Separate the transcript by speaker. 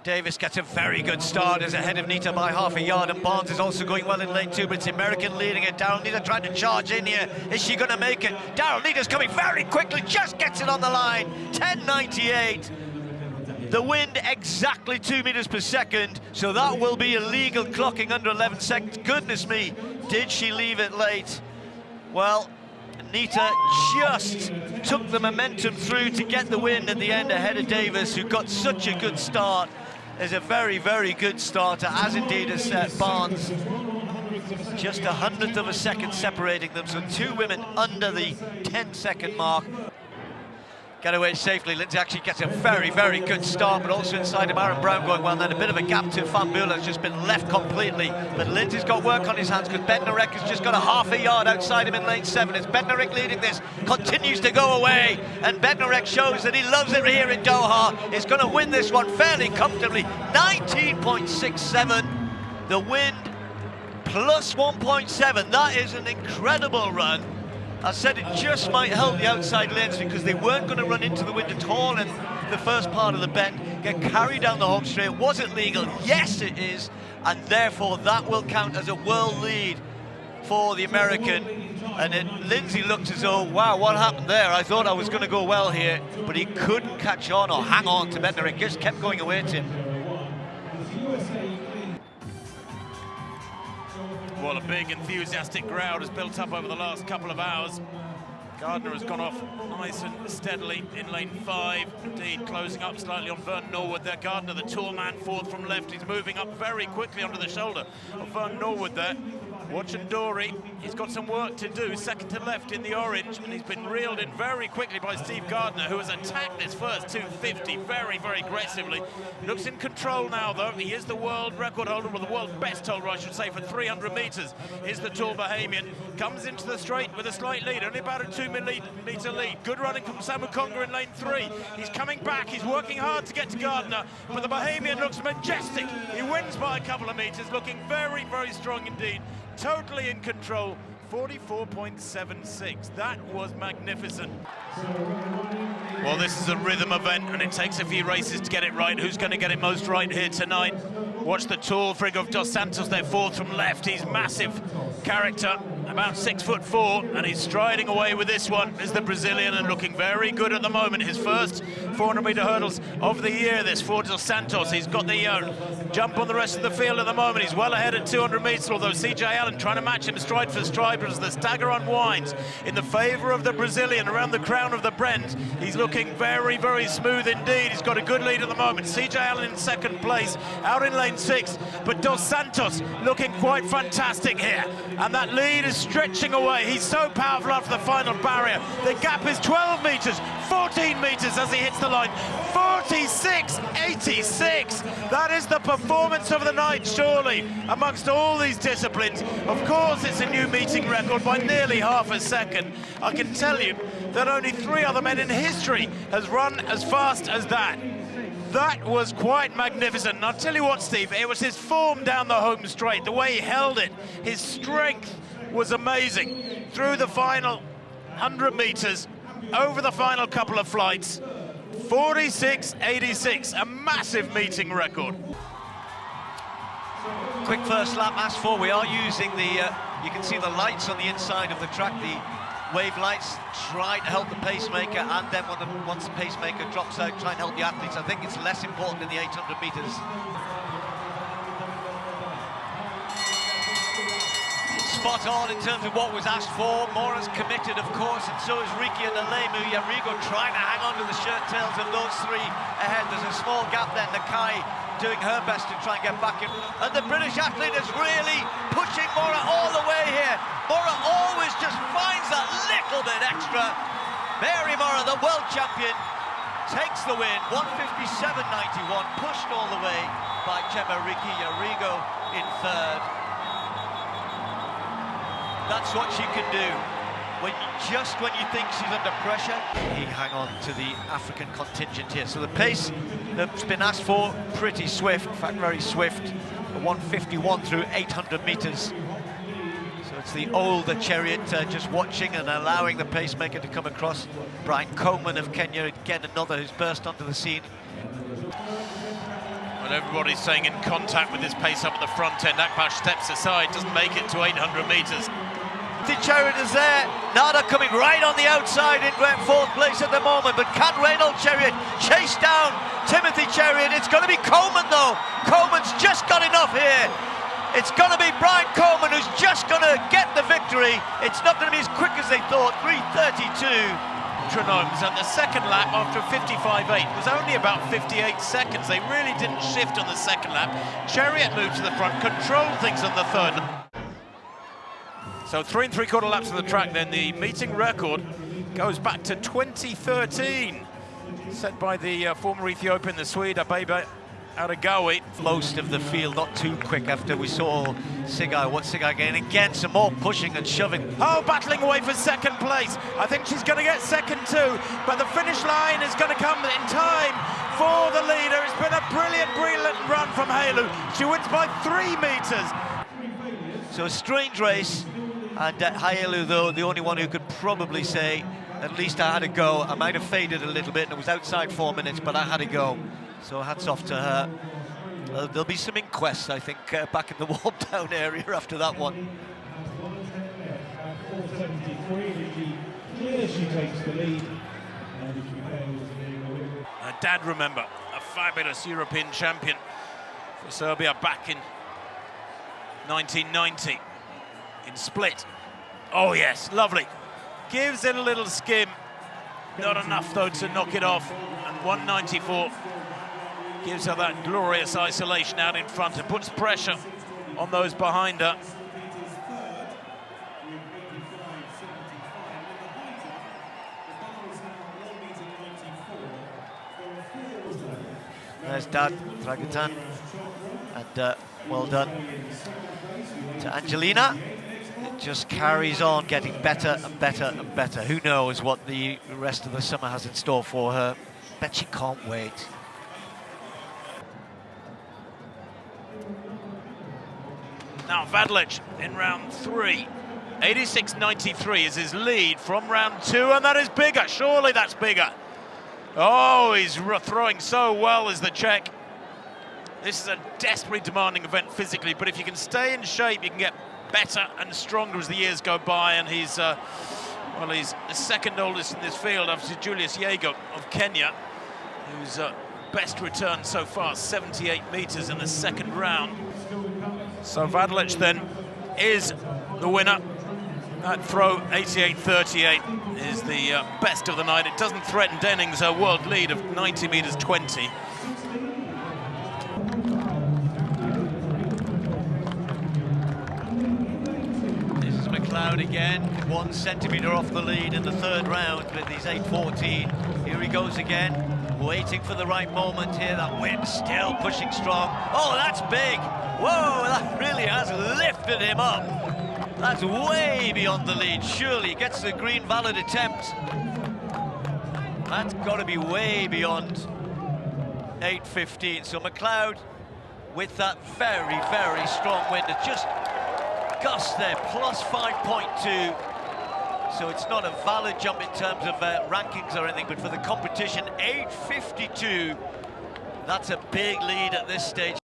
Speaker 1: Davis gets a very good start, is ahead of Nita by half a yard, and Barnes is also going well in lane 2, but it's the American leading it. Daryl Nita trying to charge in here. Is she going to make it? Daryl Nita's coming very quickly, just gets it on the line. 10.98. The wind exactly 2 meters per second, so that will be illegal clocking under 11 seconds. Goodness me, did she leave it late? Well, Nita just took the momentum through to get the win at the end ahead of Davis, who got such a good start. Is a very, very good starter, as indeed has Barnes. Just 100th of a second separating them, so 2 women under the 10-second mark. Get away safely. Lindsay actually gets a very, very good start, but also inside of Aaron Brown going well. Then a bit of a gap to Fambula has just been left completely. But Lindsay's got work on his hands because Bednarek has just got a half a yard outside him in lane 7. It's Bednarek leading this, continues to go away, and Bednarek shows that he loves it here in Doha. Is going to win this one fairly comfortably. 19.67. The wind plus 1.7. That is an incredible run. I said it just might help the outside lanes because they weren't going to run into the wind at all in the first part of the bend, get carried down the home straight. Was it legal? Yes, it is, and therefore that will count as a world lead for the American. And then Lindsay looked as though, wow, what happened there? I thought I was going to go well here, but he couldn't catch on or hang on to Bednarek, just kept going away to him.
Speaker 2: Well, a big enthusiastic crowd has built up over the last couple of hours. Gardner has gone off nice and steadily in lane 5, indeed closing up slightly on Vern Norwood there. Gardner, the tall man, fourth from left, he's moving up very quickly onto the shoulder of Vern Norwood there. Watching Dory, he's got some work to do, second to left in the orange, and he's been reeled in very quickly by Steve Gardner, who has attacked this first 250 very, very aggressively. Looks in control now, though. He is the world record holder, or the world best holder, I should say, for 300 meters. Is the tall Bahamian. Comes into the straight with a slight lead, only about a 2 meter lead. Good running from Samu Conga in lane 3. He's coming back, he's working hard to get to Gardner, but the Bahamian looks majestic. He wins by a couple of meters, looking very, very strong indeed. Totally in control, 44.76. That was magnificent. Well, this is a rhythm event, and it takes a few races to get it right. Who's going to get it most right here tonight? Watch the tall frig of Dos Santos there, fourth from left. He's massive character, about 6'4", and he's striding away with this one. Is the Brazilian, and looking very good at the moment. His first 400-meter hurdles of the year, this for Dos Santos. He's got the jump on the rest of the field at the moment. He's well ahead at 200 meters, although CJ Allen trying to match him stride for stride, but as the stagger unwinds in the favor of the Brazilian around the crown of the Brent, he's looking very, very smooth indeed. He's got a good lead at the moment. CJ Allen in second place, out in lane 6, but Dos Santos looking quite fantastic here, and that lead is stretching away. He's so powerful after the final barrier. The gap is 12 meters, 14 meters as he hits the line. 46.86. That is the performance of the night, surely, amongst all these disciplines. Of course, it's a new meeting record by nearly half a second. I can tell you that only 3 other men in history has run as fast as that. That was quite magnificent. And I'll tell you what, Steve, it was his form down the home straight, the way he held it, his strength was amazing. Through the final 100 meters, over the final couple of flights, 46.86, a massive meeting record.
Speaker 1: Quick first lap, as for we are using the, you can see the lights on the inside of the track, the wave lights, try to help the pacemaker, and then once the pacemaker drops out, try and help the athletes. I think it's less important in the 800 meters. Spot on in terms of what was asked for. Mora's committed, of course, and so is Riki and Alemu. Yarigo trying to hang on to the shirt tails of those 3 ahead. There's a small gap there. Nakai doing her best to try and get back in. And the British athlete is really pushing Mora all the way here. Mora always just finds that little bit extra. Mary Mora, the world champion, takes the win. 157.91, pushed all the way by Gemma Riki. Yarigo in third. That's what she can do. Just when you think she's under pressure, he hang on to the African contingent here. So the pace that's been asked for, pretty swift, in fact very swift. A 151 through 800 meters. So it's the older chariot just watching and allowing the pacemaker to come across. Brian Coleman of Kenya, again another who's burst onto the scene.
Speaker 2: But everybody's saying in contact with this pace up at the front end. Akbash steps aside, doesn't make it to 800 metres.
Speaker 1: The Chariot is there. Nada coming right on the outside in fourth place at the moment, but can Reynolds Chariot chase down Timothy Chariot? It's going to be Coleman though. Coleman's just got enough here. It's going to be Brian Coleman who's just going to get the victory. It's not going to be as quick as they thought. 3:32.
Speaker 2: Metronomes, and the second lap after 55.8 was only about 58 seconds. They really didn't shift on the second lap. Chariot moved to the front, controlled things on the third. So 3 3/4 laps of the track, then the meeting record goes back to 2013, set by the former Ethiopian, the Swede Abebe Aragawi.
Speaker 1: Most of the field not too quick after we saw Sigai. What's Sigai getting? Again, some more pushing and shoving.
Speaker 2: Oh, battling away for second place. I think she's going to get second too, but the finish line is going to come in time for the leader. It's been a brilliant run from Halu. She wins by 3 metres.
Speaker 1: So a strange race, and Haelu, though, the only one who could probably say, at least I had a go. I might have faded a little bit and it was outside 4 minutes, but I had a go. So hats off to her. There'll be some inquests, I think, back in the warm-down area after that one.
Speaker 2: Her dad, remember, a fabulous European champion for Serbia back in 1990 in Split. Oh yes, lovely. Gives it a little skim. Not enough though to knock it off. And 194 gives her that glorious isolation out in front and puts pressure on those behind her.
Speaker 1: There's Dad, Dragatan, and well done to Angelina. It just carries on getting better and better and better. Who knows what the rest of the summer has in store for her. Bet she can't wait.
Speaker 2: Now Vadlich in round 3. 86.93 is his lead from round 2, and that is bigger. Surely that's bigger. Oh, he's throwing so well as the Czech. This is a desperately demanding event physically, but if you can stay in shape, you can get better and stronger as the years go by. And he's, well, he's the second oldest in this field after Julius Yego of Kenya, whose best return so far, 78 metres in the second round. So Vadlich then is the winner. That throw, 88.38, is the best of the night. It doesn't threaten Denning's world lead of 90 metres 20.
Speaker 1: This is McLeod again, 1 centimetre off the lead in the third round with his 8.14. Here he goes again, waiting for the right moment here. That wind still pushing strong. Oh, that's big. Whoa, that really has lifted him up. That's way beyond the lead. Surely gets the green valid attempt. That's got to be way beyond 8.15. So McLeod with that very, very strong wind. It just gust there, plus 5.2. So it's not a valid jump in terms of rankings or anything, but for the competition, 8.52. That's a big lead at this stage.